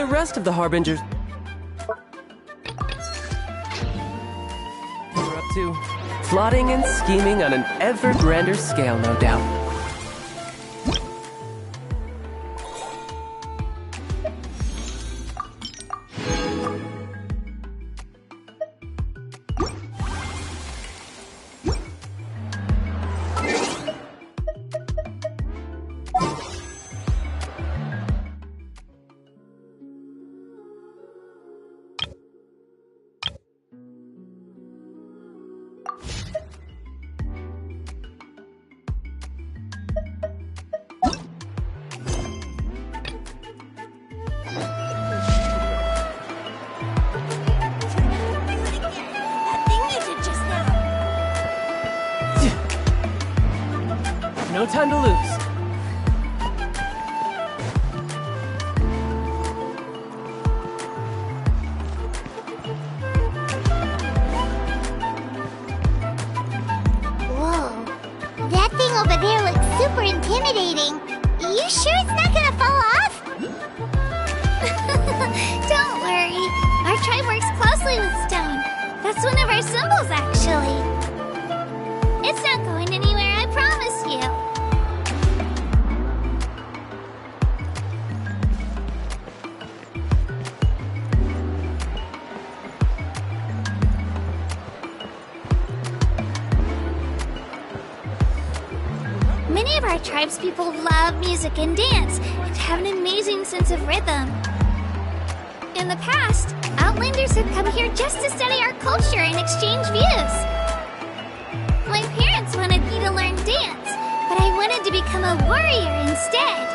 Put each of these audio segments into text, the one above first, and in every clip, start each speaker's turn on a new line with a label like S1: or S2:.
S1: the rest of the Harbingers are up to. Plotting and scheming on an ever grander scale, no doubt. No time to lose.
S2: Whoa. That thing over there looks super intimidating. You sure it's not gonna fall off? Don't worry. Our tribe works closely with stone. That's one of our symbols, actually. It's not going anywhere, I promise you. Many of our tribespeople love music and dance and have an amazing sense of rhythm. In the past, Outlanders have come here just to study our culture and exchange views. My parents wanted me to learn dance, but I wanted to become a warrior instead.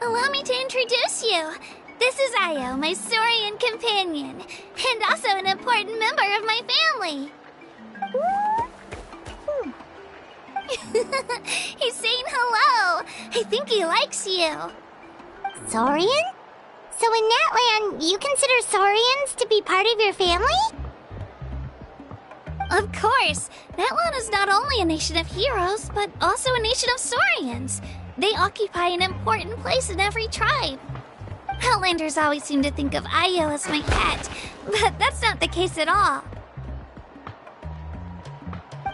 S2: Allow me to introduce you. This is Io, my Saurian companion, and also an important member of my family. He's saying hello. I think he likes you. Saurian? So in that land, you consider Saurians to be part of your family? Of course. That land is not only a nation of heroes, but also a nation of Saurians. They occupy an important place in every tribe. Outlanders always seem to think of Io as my pet, but that's not the case at all.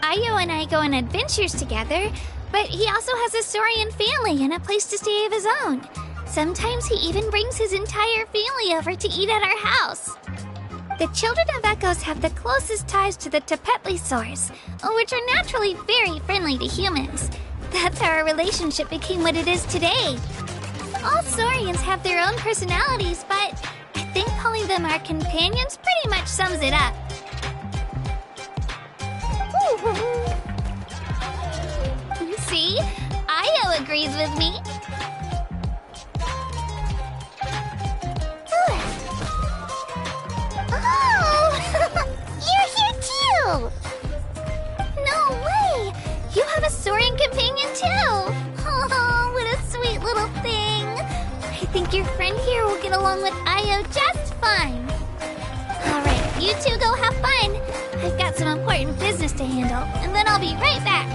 S2: Io and I go on adventures together, but he also has a Saurian family and a place to stay of his own. Sometimes he even brings his entire family over to eat at our house. The children of Echoes have the closest ties to the Tepetlisaurs, which are naturally very friendly to humans. That's how our relationship became what it is today. All Saurians have their own personalities, but I think calling them our companions pretty much sums it up. See? Io agrees with me. Oh! You're here too! No way! You have a Saurian companion too! Oh, what a sweet little thing! I think your friend here will get along with Io just fine. Alright, you two go have fun. I've got some important business to handle, and then I'll be right back.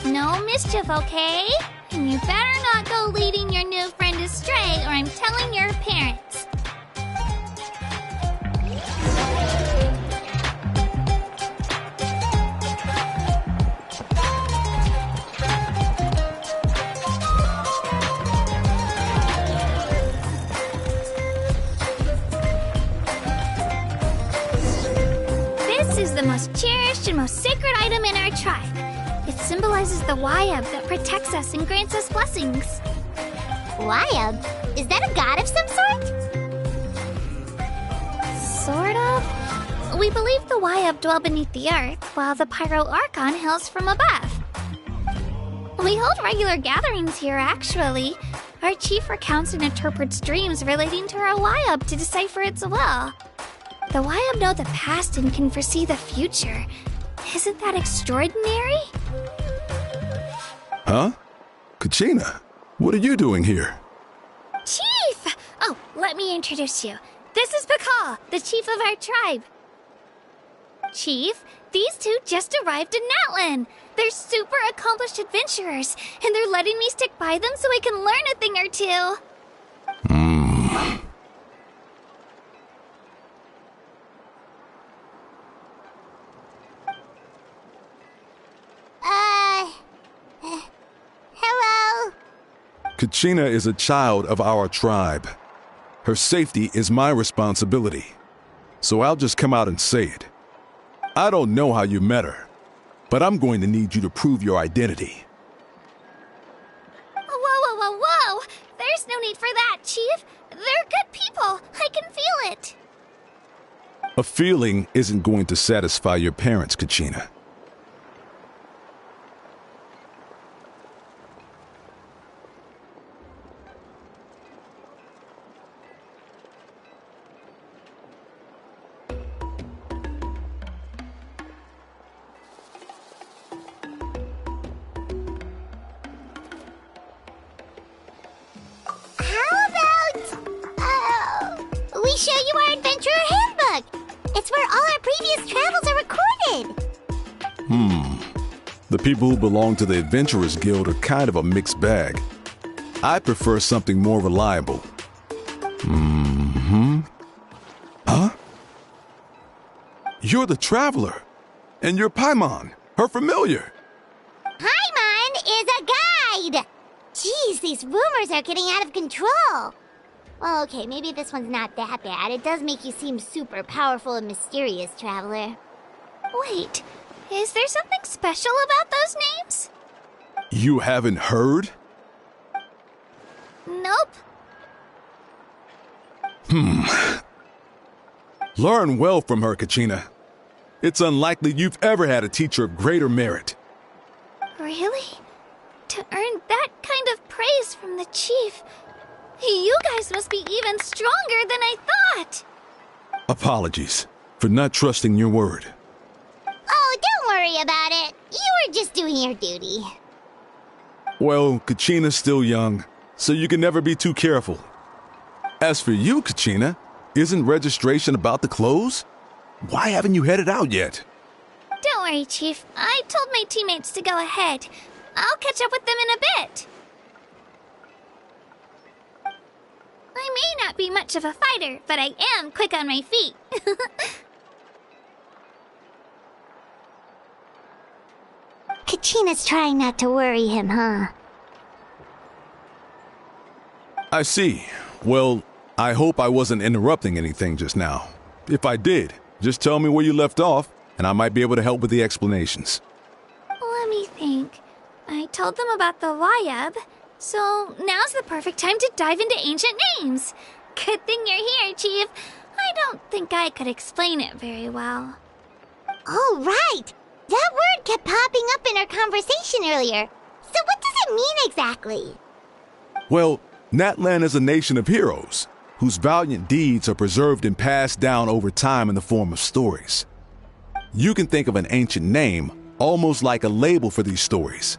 S2: No mischief, okay? And you better not go leading your new friend astray, or I'm telling your parents. This is the most cherished and most sacred item in our tribe. It symbolizes the Wayab that protects us and grants us blessings. Wayab? Is that a god of some sort? Sort of. We believe the Wyub dwell beneath the earth, while the Pyro Archon hails from above. We hold regular gatherings here, actually. Our chief recounts and interprets dreams relating to our Wyub to decipher its will. The Wyub know the past and can foresee the future. Isn't that extraordinary?
S3: Huh? Kachina, what are you doing here?
S2: Chief! Oh, let me introduce you. This is Pakal, the chief of our tribe. Chief, these two just arrived in Natlan. They're super accomplished adventurers, and they're letting me stick by them so I can learn a thing or two. Hello?
S3: Kachina is a child of our tribe. Her safety is my responsibility. So I'll just come out and say it. I don't know how you met her, but I'm going to need you to prove your identity.
S2: Whoa. There's no need for that, Chief. They're good people. I can feel it.
S3: A feeling isn't going to satisfy your parents, Kachina.
S2: We show you our Adventurer Handbook! It's where all our previous travels are recorded!
S3: The people who belong to the Adventurers Guild are kind of a mixed bag. I prefer something more reliable. Huh? You're the Traveler, and you're Paimon, her familiar.
S2: Paimon is a guide! Jeez, these rumors are getting out of control! Well, okay, maybe this one's not that bad. It does make you seem super powerful and mysterious, Traveler. Wait, is there something special about those names?
S3: You haven't heard?
S2: Nope.
S3: Learn well from her, Kachina. It's unlikely you've ever had a teacher of greater merit.
S2: Really? To earn that kind of praise from the chief, you guys must be even stronger than I thought!
S3: Apologies for not trusting your word.
S2: Oh, don't worry about it. You were just doing your duty.
S3: Well, Kachina's still young, so you can never be too careful. As for you, Kachina, isn't registration about to close? Why haven't you headed out yet?
S2: Don't worry, Chief. I told my teammates to go ahead. I'll catch up with them in a bit. I may not be much of a fighter, but I am quick on my feet. Kachina's trying not to worry him, huh?
S3: I see. Well, I hope I wasn't interrupting anything just now. If I did, just tell me where you left off, and I might be able to help with the explanations.
S2: Let me think. I told them about the Wyub, so now's the perfect time to dive into ancient names. Good thing you're here, Chief. I don't think I could explain it very well. Oh, right! That word kept popping up in our conversation earlier. So what does it mean exactly?
S3: Well, Natlan is a nation of heroes, whose valiant deeds are preserved and passed down over time in the form of stories. You can think of an ancient name almost like a label for these stories.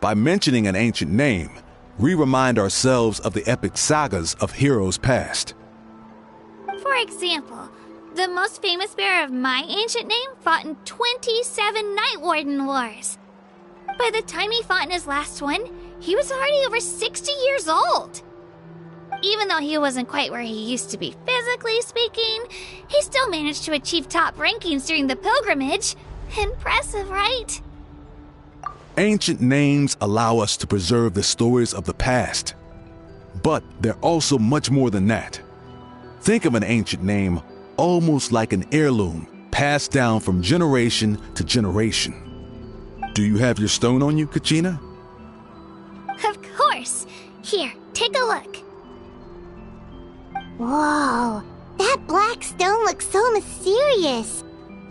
S3: By mentioning an ancient name, we remind ourselves of the epic sagas of heroes past.
S2: For example, the most famous bearer of my ancient name fought in 27 Night Warden Wars. By the time he fought in his last one, he was already over 60 years old. Even though he wasn't quite where he used to be physically speaking, he still managed to achieve top rankings during the pilgrimage. Impressive, right?
S3: Ancient names allow us to preserve the stories of the past. But they're also much more than that. Think of an ancient name almost like an heirloom passed down from generation to generation. Do you have your stone on you, Kachina?
S2: Of course. Here, take a look. Whoa, that black stone looks so mysterious.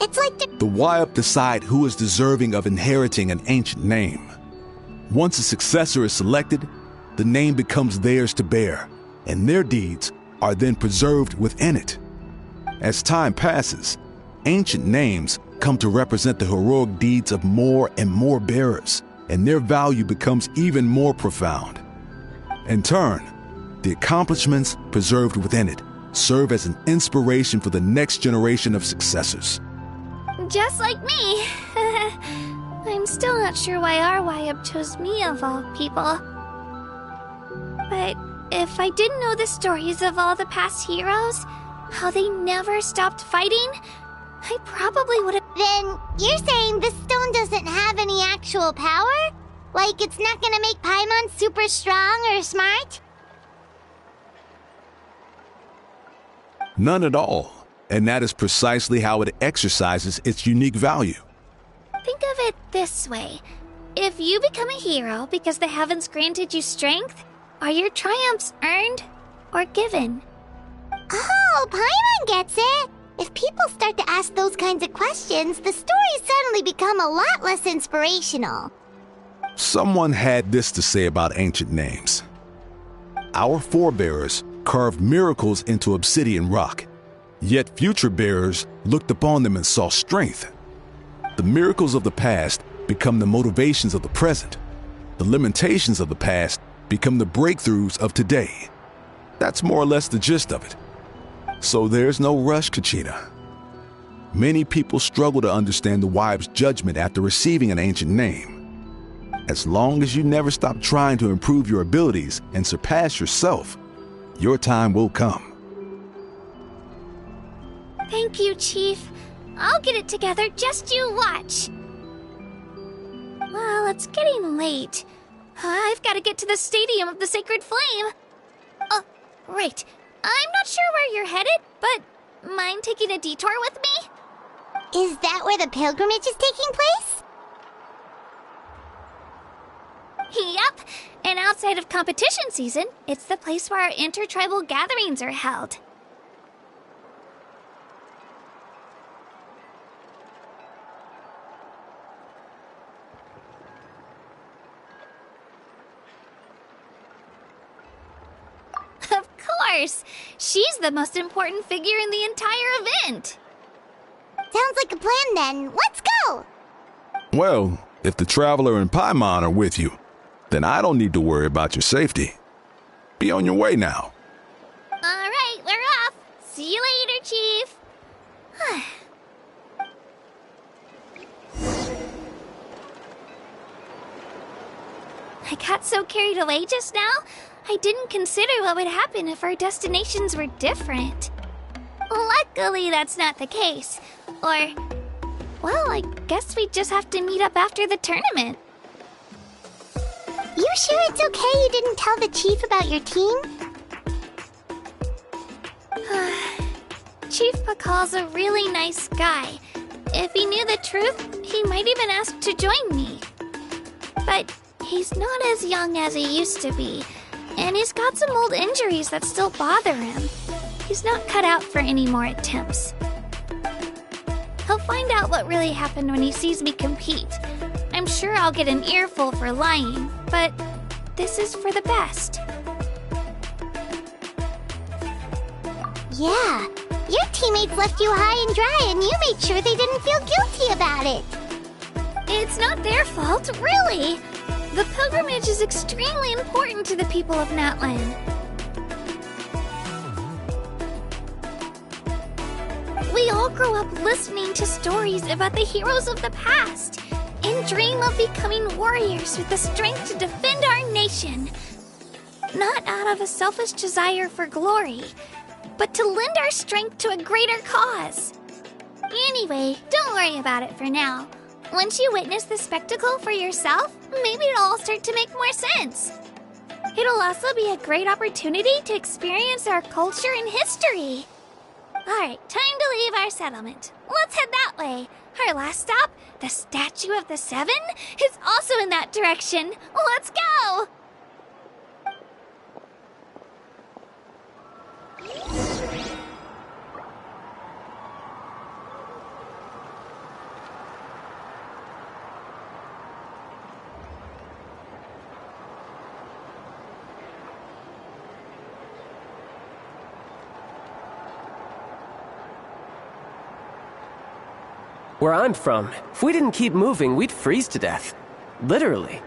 S2: It's like
S3: The Wayup decide who is deserving of inheriting an ancient name. Once a successor is selected, the name becomes theirs to bear, and their deeds are then preserved within it. As time passes, ancient names come to represent the heroic deeds of more and more bearers, and their value becomes even more profound. In turn, the accomplishments preserved within it serve as an inspiration for the next generation of successors.
S2: just like me. I'm still not sure why our Wayup chose me of all people. But if I didn't know the stories of all the past heroes, how they never stopped fighting, I probably would have...
S4: Then you're saying this stone doesn't have any actual power? Like it's not gonna make Paimon super strong or smart?
S3: None at all, and that is precisely how it exercises its unique value.
S2: Think of it this way. If you become a hero because the heavens granted you strength, are your triumphs earned or given?
S4: Oh, Paimon gets it! If people start to ask those kinds of questions, the stories suddenly become a lot less inspirational.
S3: Someone had this to say about ancient names. Our forebears carved miracles into obsidian rock, yet future bearers looked upon them and saw strength. The miracles of the past become the motivations of the present. The limitations of the past become the breakthroughs of today. That's more or less the gist of it. So there's no rush, Kachina. Many people struggle to understand the Wayup's judgment after receiving an ancient name. As long as you never stop trying to improve your abilities and surpass yourself, your time will come.
S2: Thank you, Chief. I'll get it together, just you watch. Well, it's getting late. I've got to get to the Stadium of the Sacred Flame. Oh, right. I'm not sure where you're headed, but mind taking a detour with me?
S4: Is that where the pilgrimage is taking place?
S2: Yep, and outside of competition season, it's the place where our intertribal gatherings are held. Of course! She's the most important figure in the entire event!
S4: Sounds like a plan then. Let's go!
S3: Well, if the Traveler and Paimon are with you, then I don't need to worry about your safety. Be on your way now.
S2: All right, we're off. See you later, Chief. I got so carried away just now, I didn't consider what would happen if our destinations were different. Luckily, that's not the case. Or, well, I guess we just have to meet up after the tournament.
S4: You sure it's okay you didn't tell the chief about your team?
S2: Chief Pakal's a really nice guy. If he knew the truth, he might even ask to join me. But he's not as young as he used to be, and he's got some old injuries that still bother him. He's not cut out for any more attempts. He'll find out what really happened when he sees me compete. I'm sure I'll get an earful for lying, but this is for the best.
S4: Yeah, your teammates left you high and dry and you made sure they didn't feel guilty about it.
S2: It's not their fault, really. The pilgrimage is extremely important to the people of Natlan. We all grow up listening to stories about the heroes of the past and dream of becoming warriors with the strength to defend our nation. Not out of a selfish desire for glory, but to lend our strength to a greater cause. Anyway, don't worry about it for now. Once you witness the spectacle for yourself, maybe it'll all start to make more sense. It'll also be a great opportunity to experience our culture and history. Alright, time to leave our settlement. Let's head that way. Our last stop, the Statue of the Seven, is also in that direction. Let's go!
S1: Where I'm from, if we didn't keep moving, we'd freeze to death. Literally.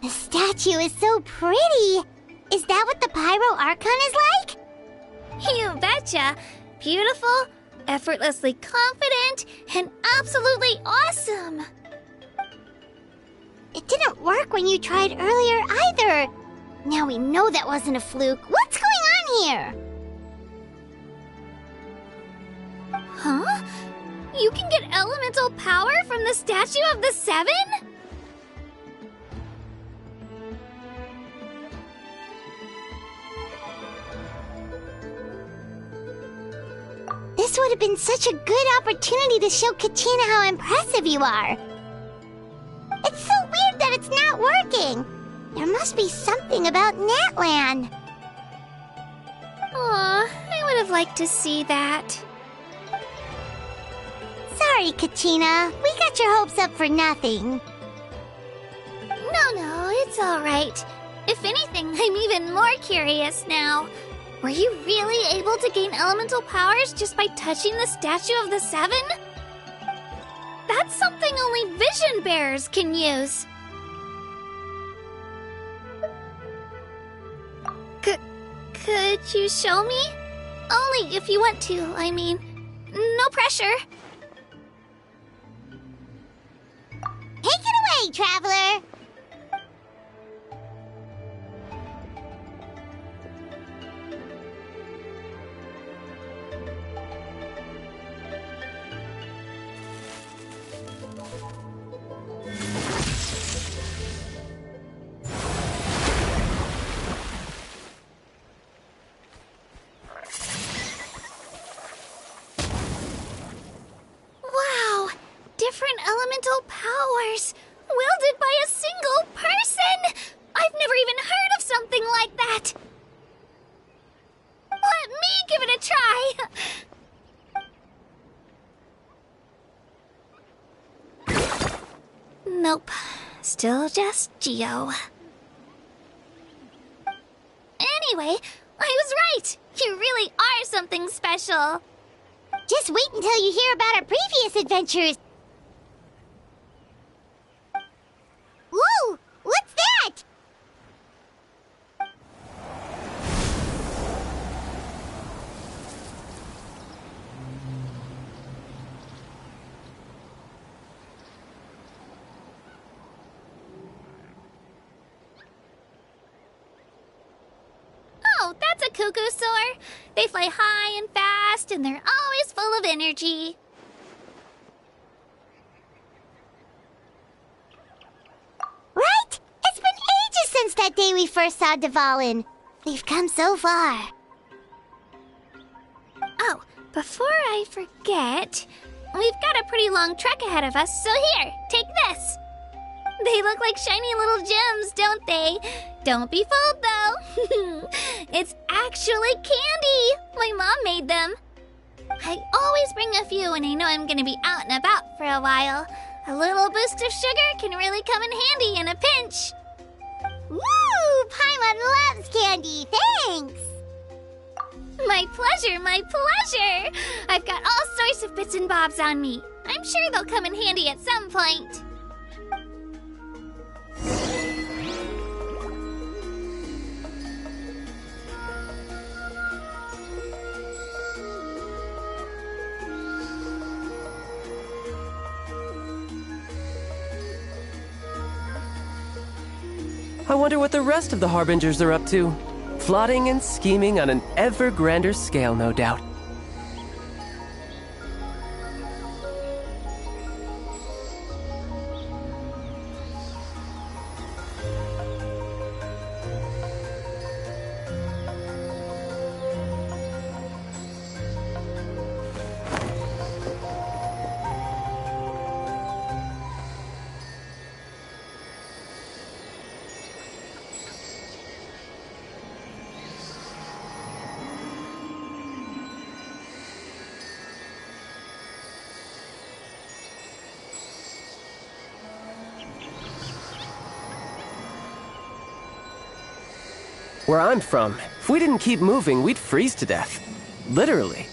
S4: The statue is so pretty. Is that what the Pyro Archon is like?
S2: You betcha! Beautiful, effortlessly confident, and absolutely awesome!
S4: It didn't work when you tried earlier either. Now we know that wasn't a fluke. What's going on here?
S2: Huh? You can get elemental power from the Statue of the Seven?
S4: This would have been such a good opportunity to show Katina how impressive you are. It's so weird that it's not working. There must be something about Natlan.
S2: Aw, I would have liked to see that.
S4: Sorry, Katina. We got your hopes up for nothing.
S2: No, it's alright. If anything, I'm even more curious now. Were you really able to gain elemental powers just by touching the Statue of the Seven? That's something only vision bearers can use. Could you show me? Only if you want to, I mean. No pressure.
S4: Take it away, traveler.
S2: Wow! Different elemental powers! Wielded by a single person! I've never even heard of something like that! Let me give it a try! Nope. Still just Geo. Anyway, I was right! You really are something special!
S4: Just wait until you hear about our previous adventures. Whoa! What's that?
S2: Oh, that's a cuckoo soar. They fly high and fast, and they're always full of energy.
S4: Right? It's been ages since that day we first saw Dvalin. We've come so far.
S2: Oh, before I forget, we've got a pretty long trek ahead of us, so here, take this. They look like shiny little gems, don't they? Don't be fooled, though. It's actually candy. My mom made them. I always bring a few when I know I'm going to be out and about for a while. A little boost of sugar can really come in handy in a pinch.
S4: Woo! Paimon loves candy. Thanks.
S2: My pleasure, my pleasure. I've got all sorts of bits and bobs on me. I'm sure they'll come in handy at some point.
S1: I wonder what the rest of the Harbingers are up to. Plotting and scheming on an ever grander scale, no doubt. Where I'm from, if we didn't keep moving, we'd freeze to death. Literally.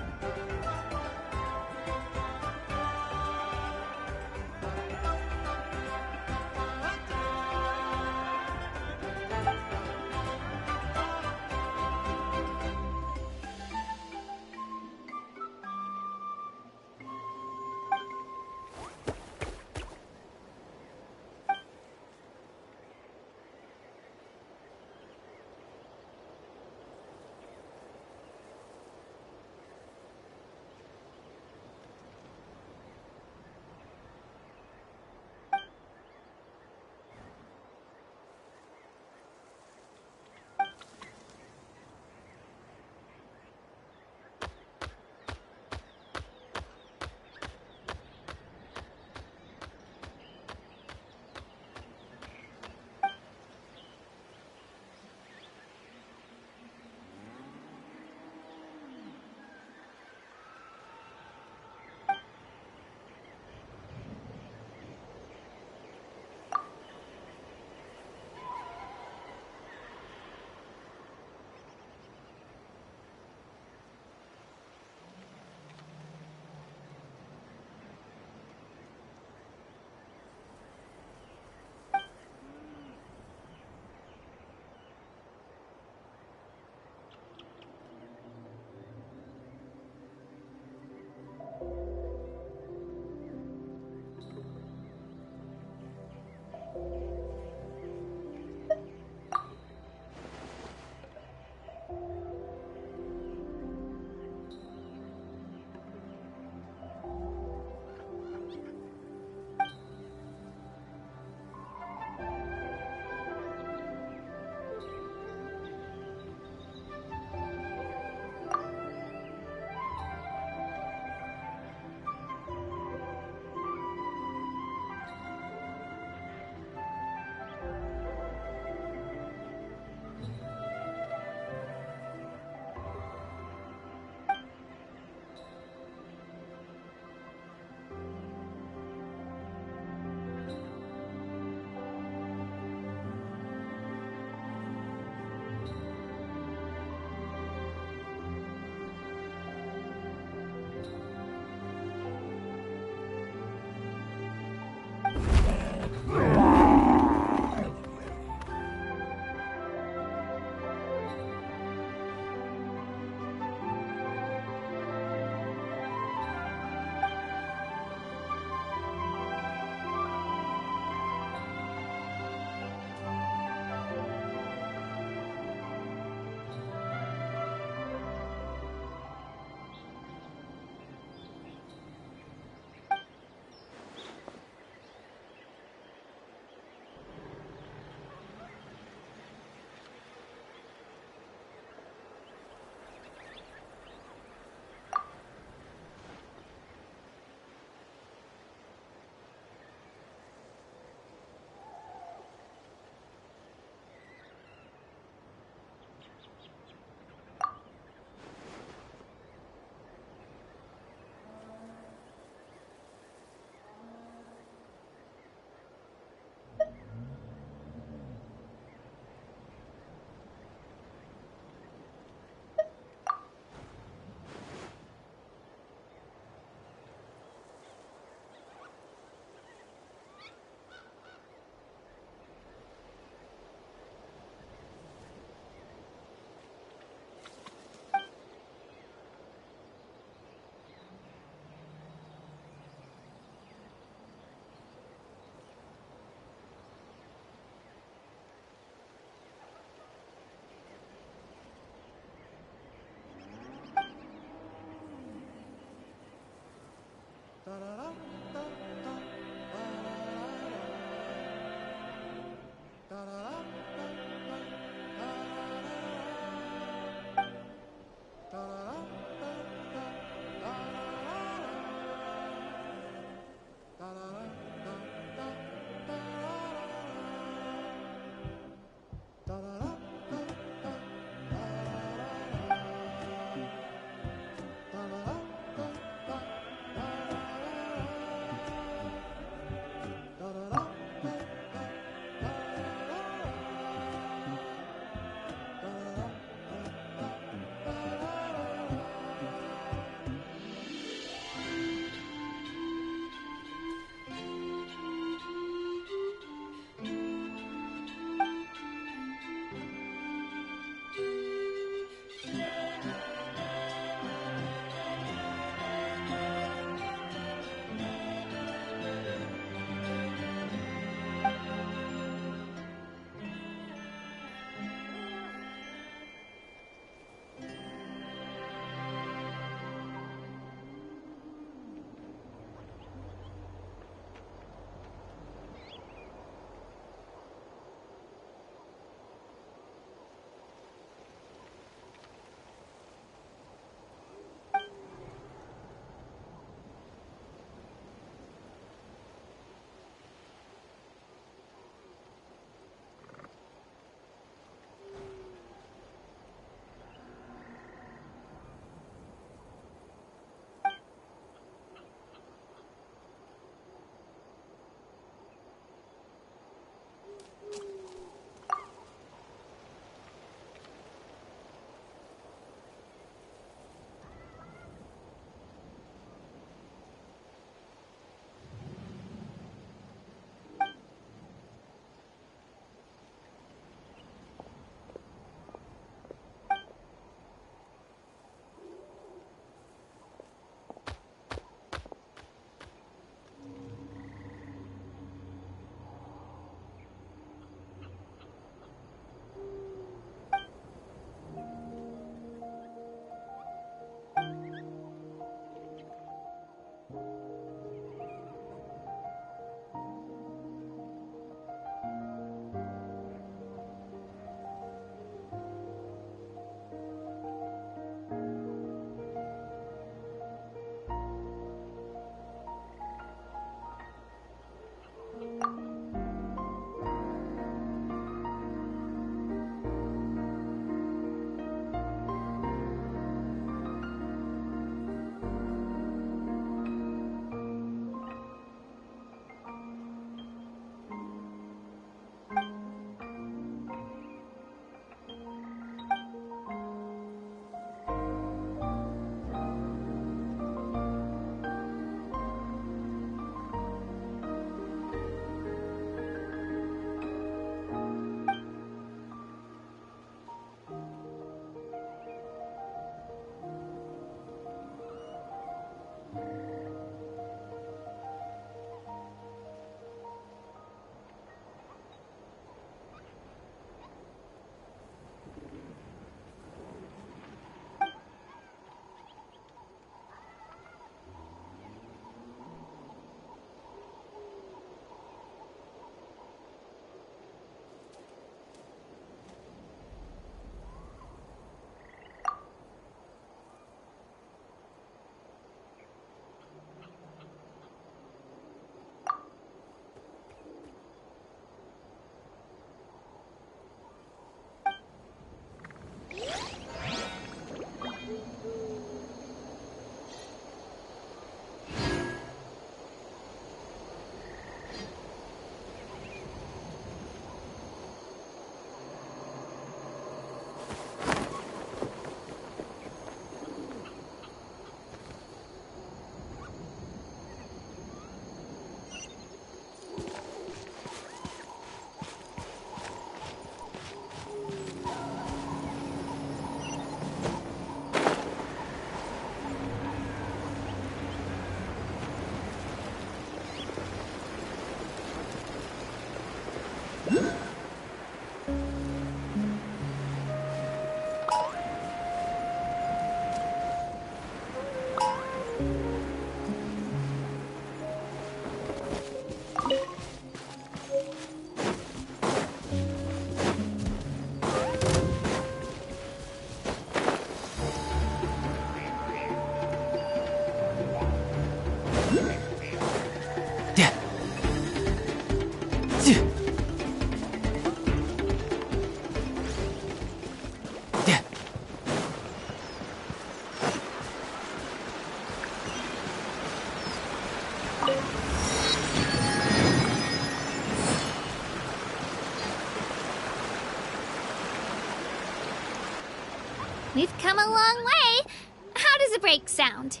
S2: we've come a long way. How does a break sound?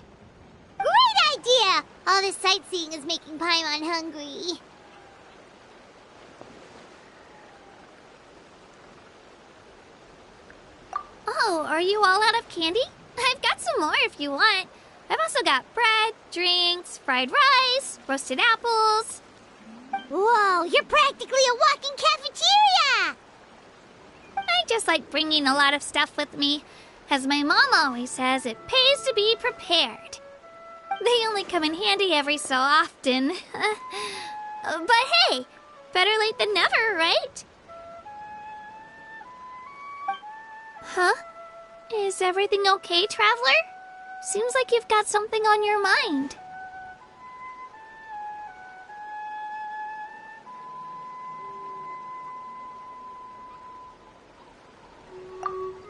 S4: Great idea! All this sightseeing is making Paimon hungry.
S2: Oh, are you all out of candy? I've got some more if you want. I've also got bread, drinks, fried rice, roasted apples.
S4: Whoa, you're practically a walking cafeteria!
S2: I just like bringing a lot of stuff with me. As my mom always says, it pays to be prepared. They only come in handy every so often. But hey, better late than never, right? Huh? Is everything okay, Traveler? Seems like you've got something on your mind.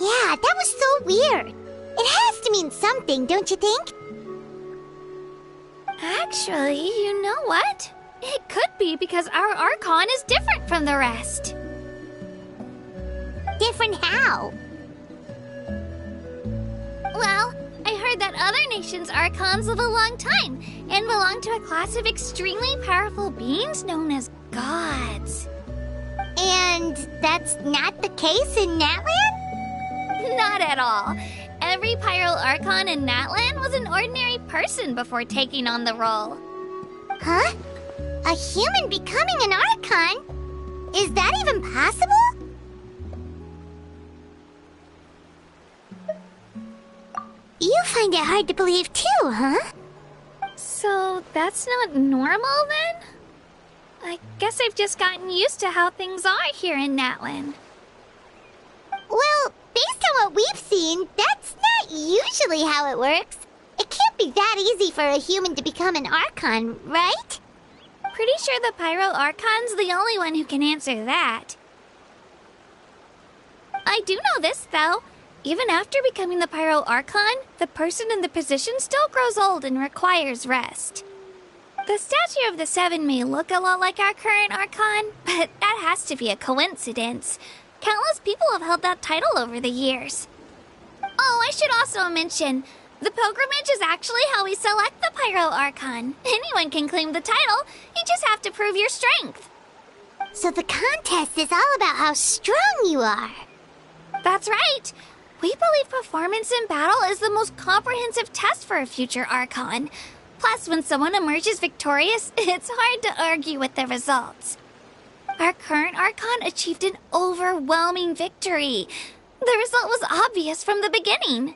S4: Yeah, that was so weird. It has to mean something, don't you think?
S2: Actually, you know what? It could be because our Archon is different from the rest.
S4: Different how?
S2: Well, I heard that other nations' Archons live a long time and belong to a class of extremely powerful beings known as gods.
S4: And that's not the case in Natlan?
S2: Not at all. Every Pyro Archon in Natlan was an ordinary person before taking on the role.
S4: Huh? A human becoming an Archon? Is that even possible? You find it hard to believe too, huh?
S2: So that's not normal then? I guess I've just gotten used to how things are here in Natlan.
S4: Well, based on what we've seen, that's not usually how it works. It can't be that easy for a human to become an Archon, right?
S2: Pretty sure the Pyro Archon's the only one who can answer that. I do know this, though. Even after becoming the Pyro Archon, the person in the position still grows old and requires rest. The statue of the Seven may look a lot like our current Archon, but that has to be a coincidence. Countless people have held that title over the years. Oh, I should also mention, the pilgrimage is actually how we select the Pyro Archon. Anyone can claim the title, you just have to prove your strength.
S4: So the contest is all about how strong you are.
S2: That's right. We believe performance in battle is the most comprehensive test for a future Archon. Plus, when someone emerges victorious, it's hard to argue with the results. Our current Archon achieved an overwhelming victory. The result was obvious from the beginning.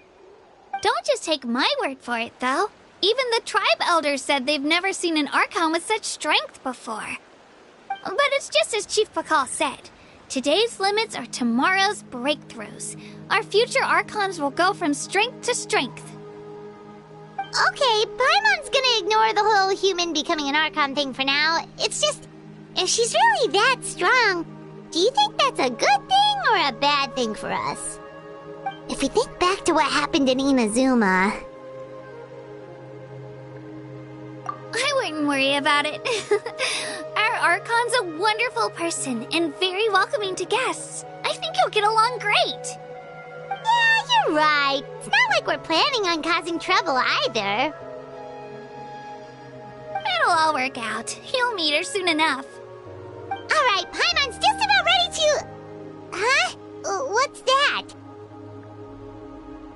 S2: Don't just take my word for it, though. Even the tribe elders said they've never seen an Archon with such strength before. But it's just as Chief Pakal said. Today's limits are tomorrow's breakthroughs. Our future Archons will go from strength to strength.
S4: Okay, Paimon's gonna ignore the whole human becoming an Archon thing for now. It's just, if she's really that strong, do you think that's a good thing or a bad thing for us? If we think back to what happened in Inazuma...
S2: I wouldn't worry about it. Our Archon's a wonderful person and very welcoming to guests. I think he'll get along great.
S4: Yeah, you're right. It's not like we're planning on causing trouble either.
S2: It'll all work out. He'll meet her soon enough.
S4: Alright, Paimon's just about ready to... Huh? What's that?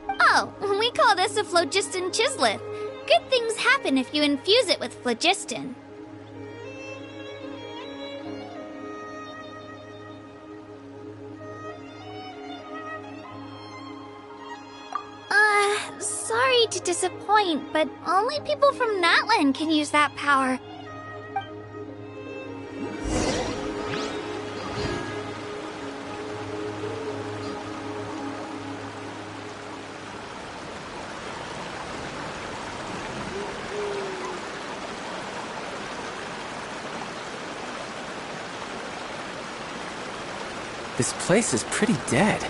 S2: Oh, we call this a phlogiston chisleth. Good things happen if you infuse it with phlogiston. Sorry to disappoint, but only people from Natlan can use that power.
S1: This place is pretty dead.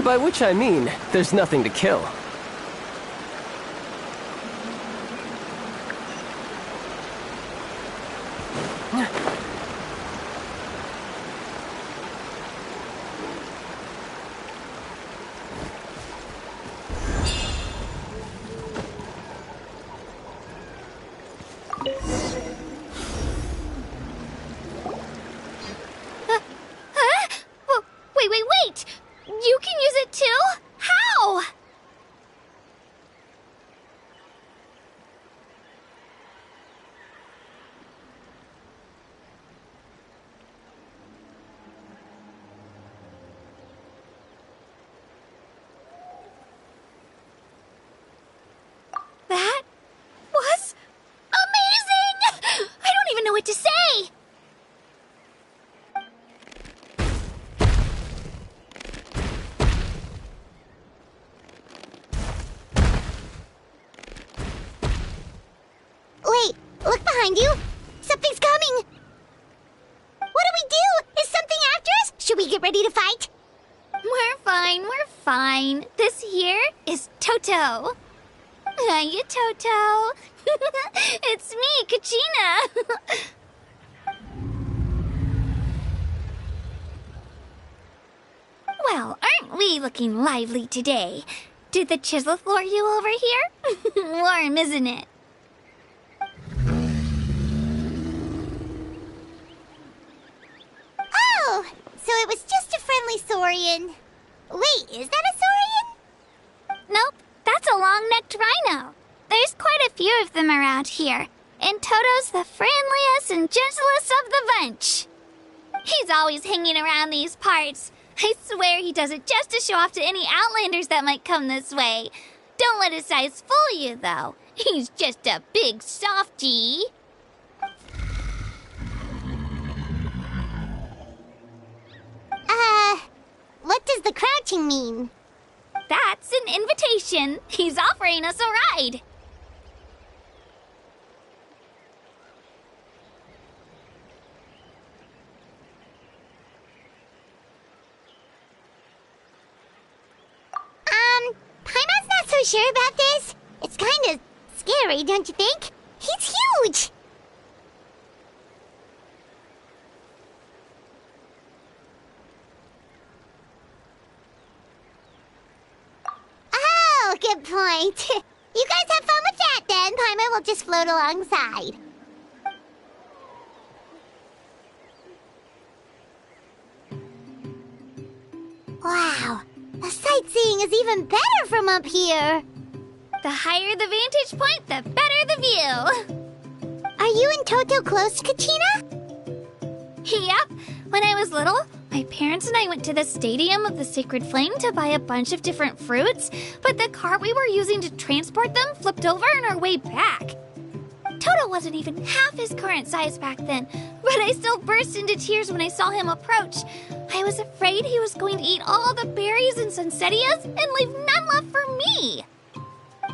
S1: By which I mean, there's nothing to kill.
S4: Look behind you! Something's coming! What do we do? Is something after us? Should we get ready to fight?
S2: We're fine. This here is Toto. Hiya, Toto. It's me, Kachina. Well, aren't we looking lively today? Did the chisel floor you over here? Warm, isn't it?
S4: Oh, so it was just a friendly saurian. Wait, is that a saurian?
S2: Nope, that's a long-necked rhino. There's quite a few of them around here, and Toto's the friendliest and gentlest of the bunch. He's always hanging around these parts. I swear he does it just to show off to any outlanders that might come this way. Don't let his size fool you, though. He's just a big softie.
S4: What does the crouching mean?
S2: That's an invitation. He's offering us a ride.
S4: Paimon's not so sure about this. It's kind of scary, don't you think? He's huge! Oh, good point. You guys have fun with that then. Paimon will just float alongside. Wow, the sightseeing is even better from up here.
S2: The higher the vantage point, the better the view.
S4: Are you and Toto close, Kachina?
S2: Yep. When I was little, my parents and I went to the Stadium of the Sacred Flame to buy a bunch of different fruits, but the cart we were using to transport them flipped over on our way back. Toto wasn't even half his current size back then, but I still burst into tears when I saw him approach. I was afraid he was going to eat all the berries and sunsettias and leave none left for me.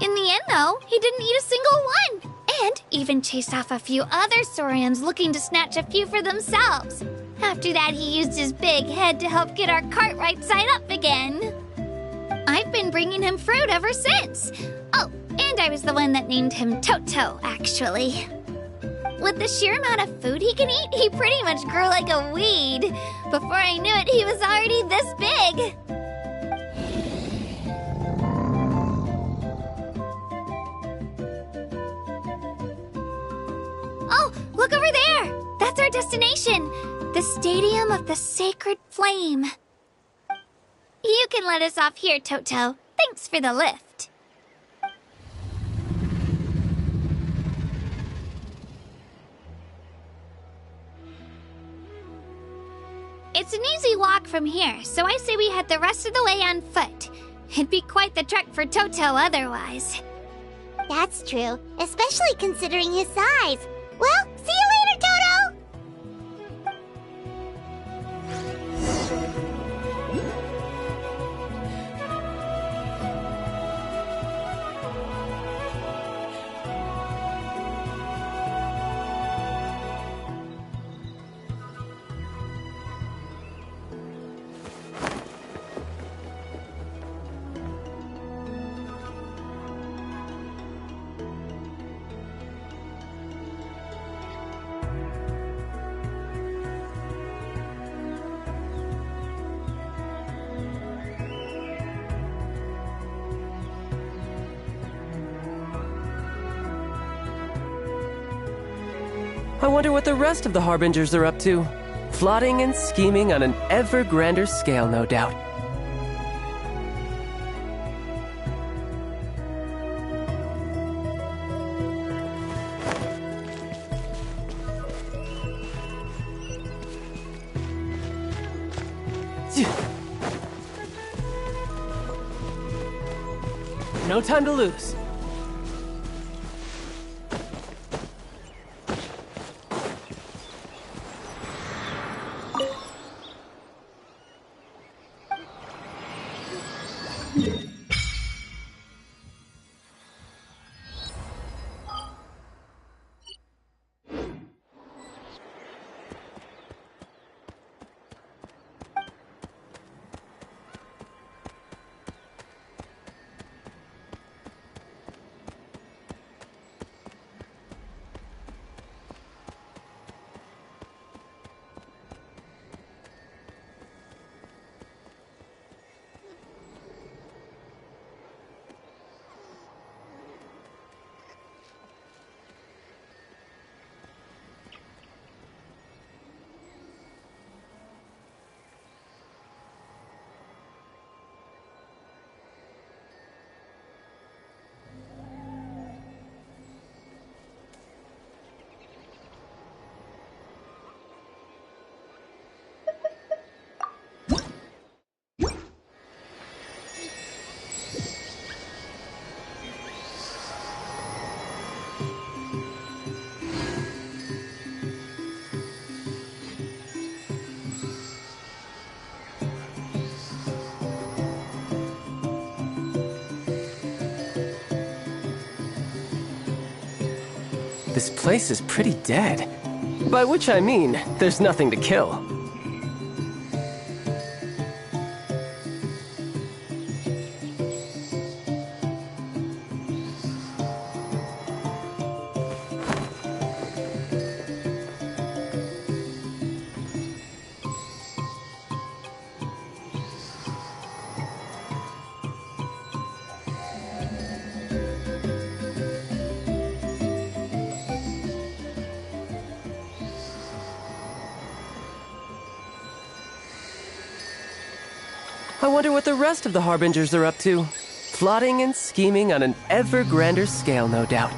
S2: In the end, though, he didn't eat a single one, and even chased off a few other saurians looking to snatch a few for themselves. After that, he used his big head to help get our cart right side up again. I've been bringing him fruit ever since. Oh, and I was the one that named him Toto, actually. With the sheer amount of food he can eat, he pretty much grew like a weed. Before I knew it, he was already this big. Oh, look over there! That's our destination! The Stadium of the Sacred Flame. You can let us off here, Toto. Thanks for the lift. It's an easy walk from here, so I say we head the rest of the way on foot. It'd be quite the trek for Toto otherwise.
S4: That's true, especially considering his size. Well, see you later, Toto!
S1: I wonder what the rest of the Harbingers are up to. Plotting and scheming on an ever grander scale, no doubt. No time to lose. This place is pretty dead. By which I mean, there's nothing to kill. I wonder what the rest of the Harbingers are up to. Plotting and scheming on an ever grander scale, no doubt.